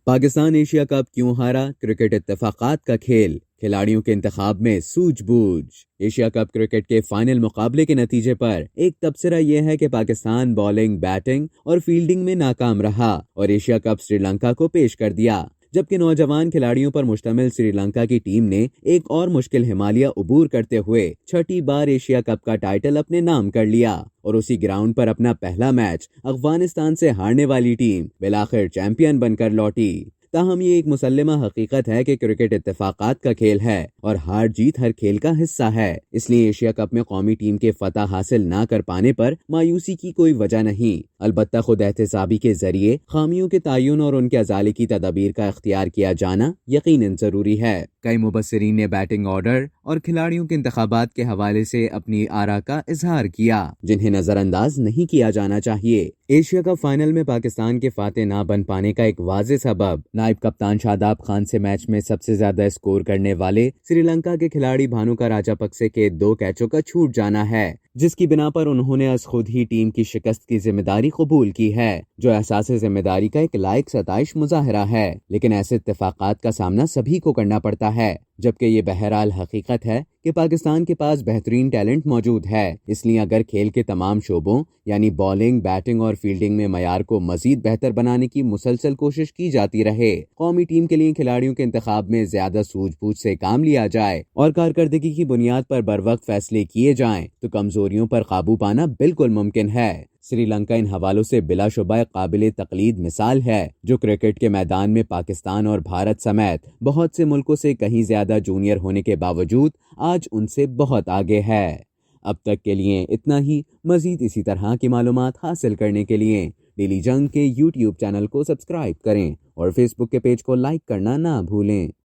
Pakistan Asia cup क्यों हारा? Cricket इत्तेफाकात का खेल, खिलाड़ियों के इंतखाब में सूझबूझ। एशिया कप क्रिकेट के फाइनल मुकाबले के नतीजे पर एक तबसरा यह है कि पाकिस्तान बॉलिंग, बैटिंग और फील्डिंग में नाकाम रहा और एशिया कप श्रीलंका को पेश कर दिया। जबकि नौजवान खिलाड़ियों पर मुश्तमिल श्रीलंका की टीम ने एक और मुश्किल हिमालय अबूर करते हुए छठी बार एशिया कप का टाइटल अपने नाम कर लिया और उसी ग्राउंड पर अपना पहला मैच अफगानिस्तान से हारने वाली टीम बिलाखिर चैंपियन बनकर लौटी। ताहम ये एक मुसल्लमा हकीकत है कि क्रिकेट इत्तेफाकात का खेल है और हार जीत हर खेल का हिस्सा है। इसलिए एशिया कप में कौमी टीम के फतह हासिल ना कर पाने पर मायूसी की कोई वजह नहीं। अलबत्ता खुद एहतसाबी के जरिए खामियों के तयन और उनके अजाले की तदाबीर का इख्तियार किया जाना यकीनन जरूरी है। कई मुबस्सिरीन ने बैटिंग ऑर्डर और खिलाड़ियों के इंतखाबात के हवाले से अपनी आरा का इजहार किया, जिन्हें नजरअंदाज नहीं किया जाना चाहिए। एशिया कप फाइनल में पाकिस्तान के फाते ना बन पाने का एक वाज़ेह सबब नायब कप्तान शादाब खान से मैच में सबसे ज्यादा स्कोर करने वाले श्रीलंका के खिलाड़ी भानुका राजापक्से के 2 कैचों का छूट जाना है, जिसकी बिना पर उन्होंने अज खुद ही टीम की शिकस्त की जिम्मेदारी कबूल की है, जो एहसास जिम्मेदारी का एक लायक सताइश मुजाहरा है। लेकिन ऐसे इत्तेफाकात का सामना सभी को करना पड़ता है, जबकि ये बहरहाल हकीकत है कि पाकिस्तान के पास बेहतरीन टैलेंट मौजूद है। इसलिए अगर खेल के तमाम शोबों यानी बॉलिंग, बैटिंग और फील्डिंग में मयार को मजीद बेहतर बनाने की मुसलसल कोशिश की जाती रहे, कौमी टीम के लिए खिलाड़ियों के इंतखाब में ज्यादा सूझबूझ से काम लिया जाए और कारकर्दगी की बुनियाद पर बरवक्त फैसले किए जाएं, तो कमजोरियों पर काबू पाना बिल्कुल मुमकिन है। श्रीलंका इन हवालों से बिलाशुबा काबिल तकलीद मिसाल है, जो क्रिकेट के मैदान में पाकिस्तान और भारत समेत बहुत से मुल्कों से कहीं ज्यादा जूनियर होने के बावजूद आज उनसे बहुत आगे है। अब तक के लिए इतना ही। मजीद इसी तरह की मालूमात हासिल करने के लिए डेली जंग के YouTube चैनल को सब्सक्राइब करें और फेसबुक के पेज को लाइक करना ना भूलें।